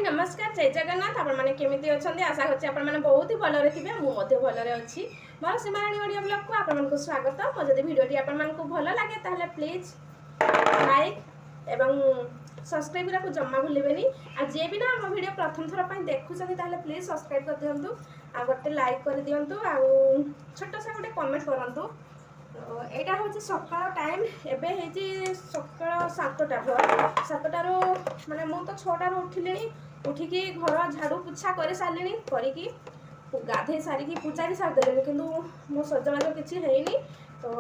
नमस्कार जय जगन्नाथ आपण माने केमिति अछंती आशा करछि आपण माने बहुत ही भलरे थिबे मु मध्ये भलरे अछि मोर सीमाराणी ओडिया ब्लॉग को आपण मानकु स्वागत मो जदि वीडियोटी आपण मानकु भल लागे ताहले प्लीज लाइक एवं सब्सक्राइब करा को जम्मा भूलिबेनी आ जे भी ना हम वीडियो प्रथम थरा पई देखुछथि ताहले प्लीज सब्सक्राइब कर दियंतु आ गोटे लाइक कर दियंतु आ छोटो सा गोटे कमेंट करंतु एटा होची सकाळ टाइम एबे हेची सकाळ 7टा सातटारो माने मु तो 6टारो उठिलेनी उठिकी घर झाड़ू पुछा करे सारलिनी करिकी गाधे सारिकी पूजा भी सार देलेनी किंतु मो सजबाज किछि हेइनी तो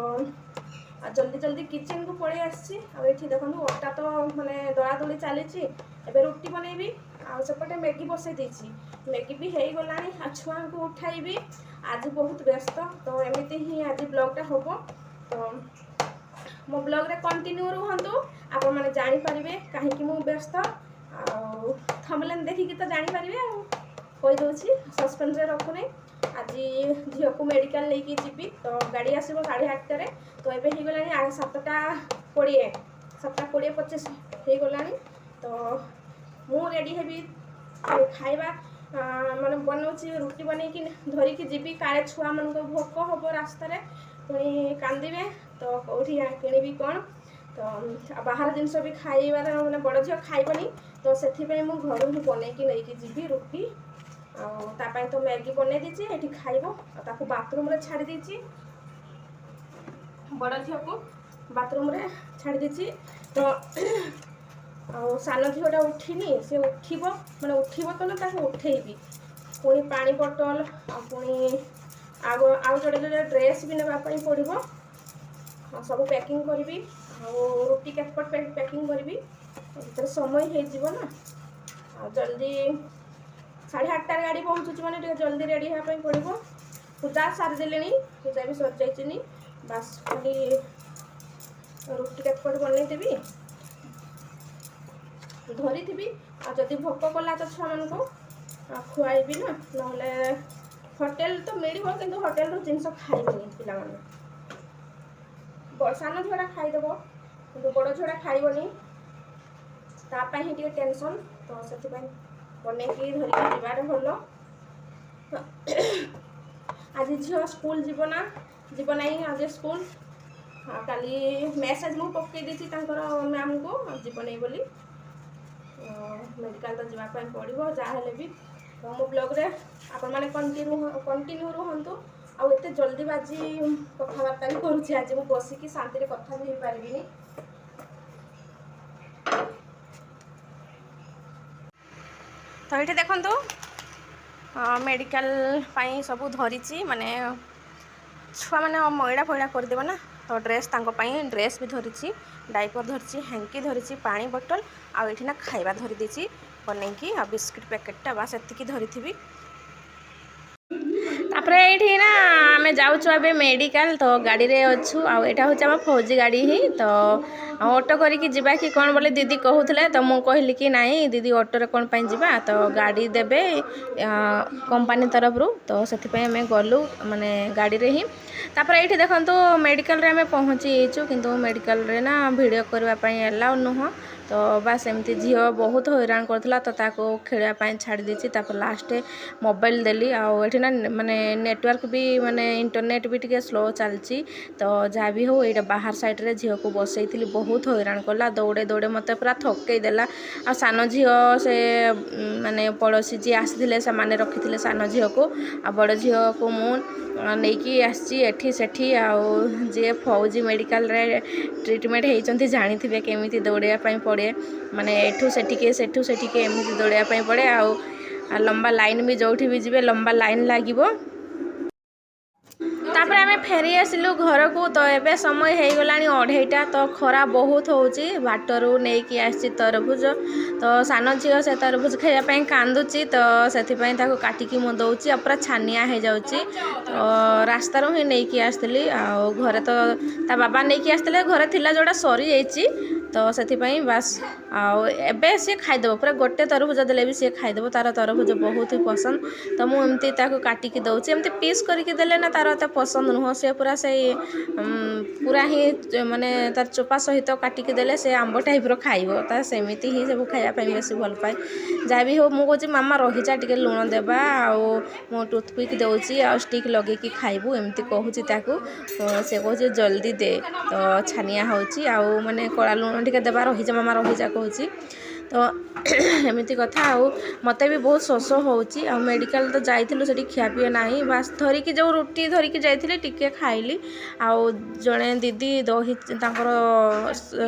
जल्दी जल्दी किचन को पड़े आसी आ एठी देखंतु अटा तो माने दळा दळी चलीची एबे रोटी बनैबी आ सेपटे मैगी बसै देछि मैगी भी हेई गलानी आ छुआ को उठाइबी आज बहुत व्यस्त तो एमिति ही आज ब्लॉग टा होबो तो मो ब्लॉग रे कंटिन्यू रहंतु आपण माने जानि परिबे काहे कि मु व्यस्त आ थंबनेल देखि कि तो जानि परिबे आ कोइ दोछि सस्पेंस रे रखुने आज झियो को मेडिकल लेके जीबी तो गाड़ी आसीबो 8:30 रे तो एबे ही गलानी 7:20 7:20-25 हे गलानी तो मु रेडी हेबी खाइबा माने बनौछि रुटी बनै कि धरि कि जीबी काले छुआ मन को भोक होबो रास्ता रे पुनी कांदीबे तो कोठी किनिबी कोन तो बाहर जिनस भी खाइबार माने बड़ झियो खाइबनी तो सेथि पे मु घर ही बनै कि नै कि जीबी रुटी आ ता पय तो मैगी बनै दिछि एठी खाइबो ताको बाथरूम रे छाड़ी दिछि बड़ झियो को बाथरूम रे छाड़ी दिछि तो आ सान झियोटा उठिनी से उठिबो माने उठिबो तो ना ताको उठेइबी पुनी पानी बोतल आ पुनी आउ जोड़े जोड़े ड्रेस भी नेबा पई पड़िबो सब पैकिंग करबी आ रोटी केटपट पैकिंग करबी भीतर समय हे जीवो ना आ जल्दी 8:30 गाड़ी पहुँचुची माने जल्दी रेडी होगा पड़ो पूजा सारी देले पूजा भी सर जाइनी बास खाली रुटी केटपट बनईदेवी धरी थी आदि भोक कला तो छुआ मान को खुआईबी ना ना होटेल तो मिल कि होटेल रो जिनस खाइबनी पिला सान झीटा खाईदेव कि बड़ झीटा खाइबनी तापाई ही टे टेंशन तो से बनई धरिकी जीवार भल आज झील स्कूल जीवना जीवना आज स्कूल काली मेसेज मु पकई देती मैम को जीवन बोली मेडिकल तो जावाई पड़ो जहाँ भी तो मो ब्लॉग रे आपण माने कंटिन्यू रहंतु आ एते जल्दी बाजी कथबार्ता भी करूची आज मु बसिकी शांति रे कथा भी पारिबिनी तो ये देखो मेडिकल पाई सब धरी माने छुआ मैंने मैला फैला करदेव ना तो ड्रेस ड्रेस भी धरी डाइपर धरी हैंकी धरी पानी बोतल आना खाइबा धरी देसी बनईकी आ बिस्किट पैकेटा बास एतिकी धरी थी तापरे ये ना आम जाऊँ मेडिकल तो गाड़ी रे अच्छु आटा हूँ आम फौजी गाड़ी ही तो ऑटो करिकी जिबा कि कौन बोले दीदी कहूले तो मुझे कहली कि नाई दीदी ऑटो रे कौन पाई जिबा तो गाड़ी देबे कंपनी तरफ रू तो से आम गलु माने गाड़ी रे ही तापर ये देखो मेडिकल रे आम पहुँचीचु किंतु मेडिकल रे ना वीडियो करने एलाउ नुह तो बास एमती झील बहुत हैरान करता तो ताको खेलवाई छाड़ी देती लास्ट मोबाइल देली आना माने नेटवर्क भी माने इंटरनेट भी टिके स्लो चलती तो जहाँ भी हो ये बाहर साइड रे झील को बसई थी बहुत हैरान कला दौड़े दौड़े मत पूरा थकई देला आ सान झील से माने पड़ोसी जी आसी से माने रखी सान झील को आ बड़ झील को मु नहीं आसी एठी सेठी जे फौजी मेडिकल रे ट्रीटमेंट होती जानी थे केमी दौड़ापी पड़े माने एठू सेठिके एमती दौड़ापी पड़े आ लंबा लाइन भी जो भी जी लंबा लाइन लगे तापर आम फेरी आसिलु घर को तो एबे समय हो गला 2:30 तो खरा बहुत होची बाटरू नहीं आसी तरबुज तो सान झील से तरबुज खाइबापी कांदुची तो से काटिकी मु दौची पूरा छानिया हो जाऊँगी तो रास्तार ही नहीं आसती घरे तो ता बाबा नहीं आसते घरे थिला जोड़ा सरी जाइए तो से बास आबे सी खाईदेव पूरा गोटे तरभुज देले भी सी खाईदेव तार तरभुज बहुत ही पसंद तो मुझे काटिकी दौची एमती पीस करके देले ना तार एत पसंद नुह से पूरा से पूरा ही माने तार चोपा सहित काटिकी देले से आंब टाइप खाइब ता सेमती ही सब खायापी बेस भल पाए जहाँ भी हो मुझे मामा रहीजा टे लुण देवा आउ टूथपिक दौची आ स्टिक लगे खाइबू एमती कहूँ से कहूँ जल्दी दे तो छानिया होची आउ माने कड़ा लुण टे देवा रहीजा मामा रहीजा कहूँ तो एमती कथा आउ मत भी बहुत शोष होची आ मेडिकल तो जाइलु से खियापी ना बास धरिकी जो रुटी धरिकी जाइए टिके खाइली आउ जड़े दीदी दही तांकर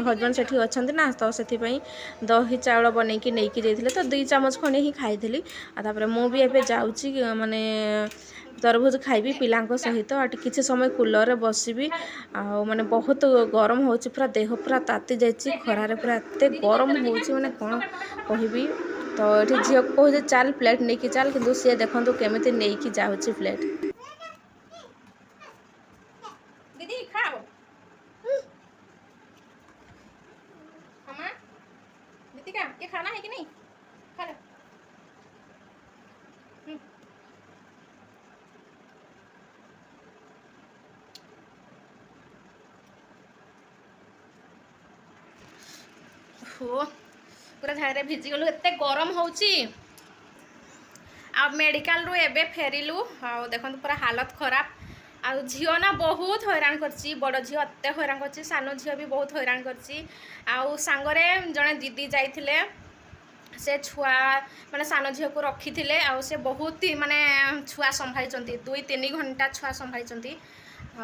हजबैंड सेठी अच्छा ना तो से दही चाउल बनईकी नहीं जाइए तो 2 चामच खंडे ही खाई मु भी एबे जाउची माने तरभुज खाइबी पिलांक सहित किसी समय कूलर बसबी माने बहुत गरम होची पूरा देह पूरा ताती जाइए खरारे पूरा एत गरम होची माने कौन कहबी तो ये झील को कहे चल प्लेट नहीं कि चल किंतु सी देखो केमी नहीं जाऊँगी प्लेट दीदी खाओ मामा दीदी का ये खाना है कि नहीं खा लो पूरा झाड़े भिजिगलु एत गरम होची आ मेडिकल रू एबे फेरिलु आ देखो पूरा हालत खराब आ झील ना बहुत हैरान करची बड़ झील एत हैरान करची सान झील भी बहुत हैरान करची आउ सांगरे जड़े दीदी जाइथिले से छुआ माने सान झील को रखी थे आउ से बहुत ही माने छुआ संभाई 2-3 घंटा छुआ संभाई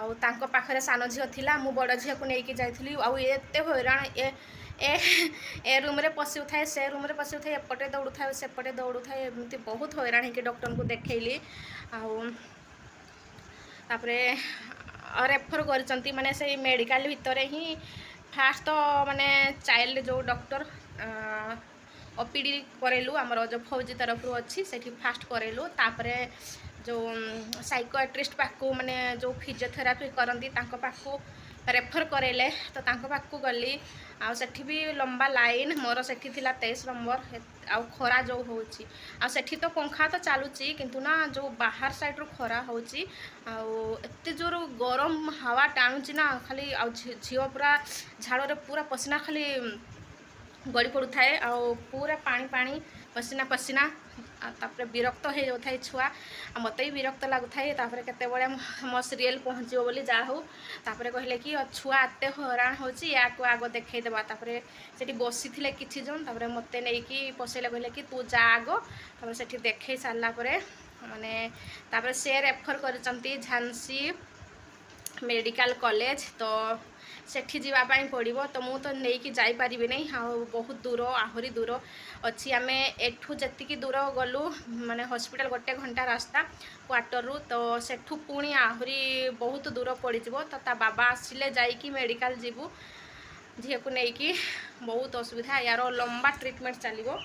आउ तांको पाखरे सान झील थिला मु बड़ झील को लेकिन जाइथिली आउ एते हैरान ए रूम रे पशि उठाए से रूम रे पशि उठाए एपटे दौड़ू थाए सेपटे दौड़ू थाए एमती बहुत हैरान होकर डॉक्टर को देखैली आउे रेफर कर माने से मेडिकल भितर ही फास्ट तो माने चाइल्ड जो डॉक्टर ओपीडी करेलु आमर जो फौजी तरफ अच्छी से फास्ट करेलु तापरे जो साइकोट्रिस्ट पाखु माने जो फिजियोथेरापी करती पाखु रेफर करेले तो पाखु गली आउ सेठी भी लंबा लाइन मोर सेठी थिला 23 नंबर आउ खरा जो होची आ सेठी तो पंखा तो चलुची किंतु ना जो बाहर साइड रो खरा होची आउ एते जोर गरम हवा टाणुची ना खाली आउ झील पूरा झाड़ रे पूरा पसीना खाली गड़ी पड़ू थाए आउ पूरा पानी पानी पसीना पसीना तापरे विरक्त हो जाए छुआ मत भी विरक्त लगुए केते बड़े मो सीरियल पहुँचो बोली जा हो तापरे कहले कि छुआ एत हैरान होची या को आग देखईदेवा तापरे सेठी बसी थे किछि जन तापरे मते नहीं पसैले कहले कि तू जा आग तापरे सेठी देखई सारला परे माने तापरे से रेफर करचंती झांसी मेडिकल कॉलेज तो सेठी जीवापाई पड़ो तो मु तो नहीं जाई पारिबी नहीं हाँ बहुत दूर आहरी दूर अच्छी आम एठू जी दूर गलु माने हॉस्पिटल 1 घंटा रास्ता क्वार्टर रू तो सेठू पुणी आहरी बहुत दूर पड़ तो ता बाबा आसिले जाइकी मेडिकल जीवु झील को लेकिन बहुत असुविधा यार लंबा ट्रीटमेंट चलो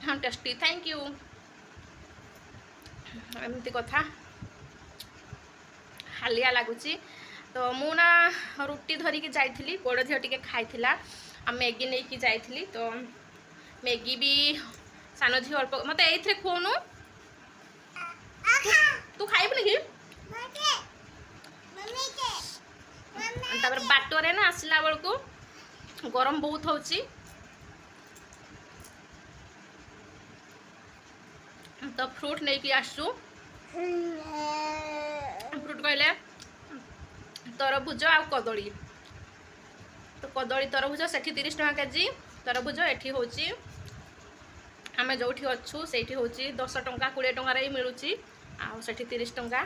हाँ टेस्टी थैंक यू एमती कथा हालिया लगुच तो मु ना रुटी धरिकी जाइली बड़ झील टे खाई आ मैगी नहीं जाइली तो मैगी भी सान झील अल्प मत ये खुनु तू खाइबुनि कि बाटरे ना आसला बेलू गरम बहुत होची तो फ्रूट नहीं कि आसु फ्रूट कहले तरभुज आ कदली तो कदली तरभुज से 30 टका केजी तरभुज एठी होची आम जो अच्छु से 10 टंका 20 टंकार ही मिलूँ आउ से 30 टंका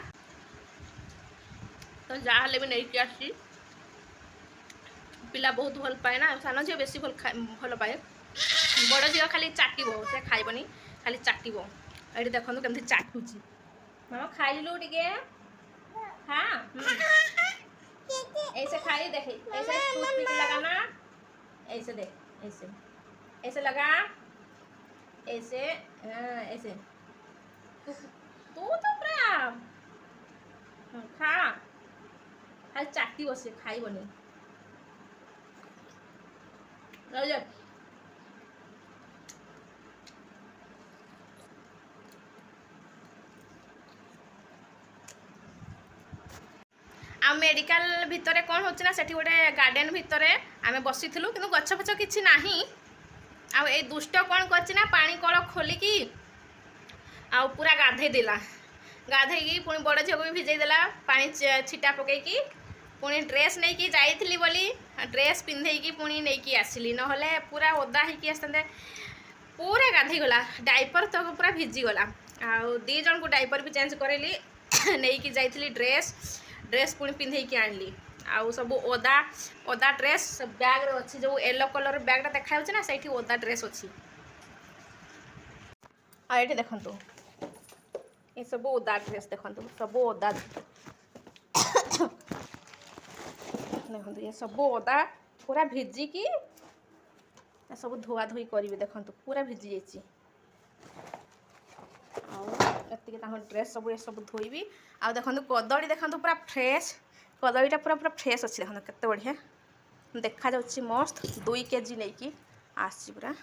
तो जहाँ भी नहीं आसी पिला बहुत भल पाए ना सान झील बेसी भल पाए बड़ झील खाली चाटब से खाइबनी खाली चाटब ये देखो केमती चाटुची मामा खाइलु टिके हाँ ऐसे खाई देखे ऐसे टूथपिक लगाना ऐसे दे ऐसे ऐसे लगा ऐसे ऐसे तू तो पूरा खा खाली चाटी बसे खाइबनी आ मेडिकल भितर कौन होची ना सेठी गोटे गार्डन भितर आमे बसिथिलु किंतु गछ फछ किछि नाही आ ए दुष्ट कौन करछि ना पानी कल खोलिकी आ पूरा गाधे देला गाधेकी पुणी बड़ झील को भी भिजई देला पानी छिटा पकईकी पुणी ड्रेस नहीं कि जाइथिली बोली ड्रेस पिंधेकी पुणी नहीं कि आसिली नहले पूरा ओदा होइकी आसते पूरा गाधे गला डाइपर तो पूरा भिजी गला आ दी जन को डाइपर भी चेंज करेली नहीं कि जाइथिली ड्रेस पुणी पिंधेकी आनली आउ सब ओदा ओदा ड्रेस बैग रे अच्छी जो येलो कलर बैगटा देखा ना से ओदा ड्रेस अच्छी आ ये देखो ये सब ओदा ड्रेस देखो सब ओदा देखो ये सब ओदा पूरा भिजिकी सब धुआ धुई करेंगे देखो पूरा भिजी जाइए आती ड्रेस सब ये सब धोइबी आ देखो कदली देखो पूरा फ्रेश कदलीटा पूरा पूरा फ्रेश अच्छी देखो केते बढ़िया देखा जाउछि मस्त 2 केजी नहीं कि आसी पूरा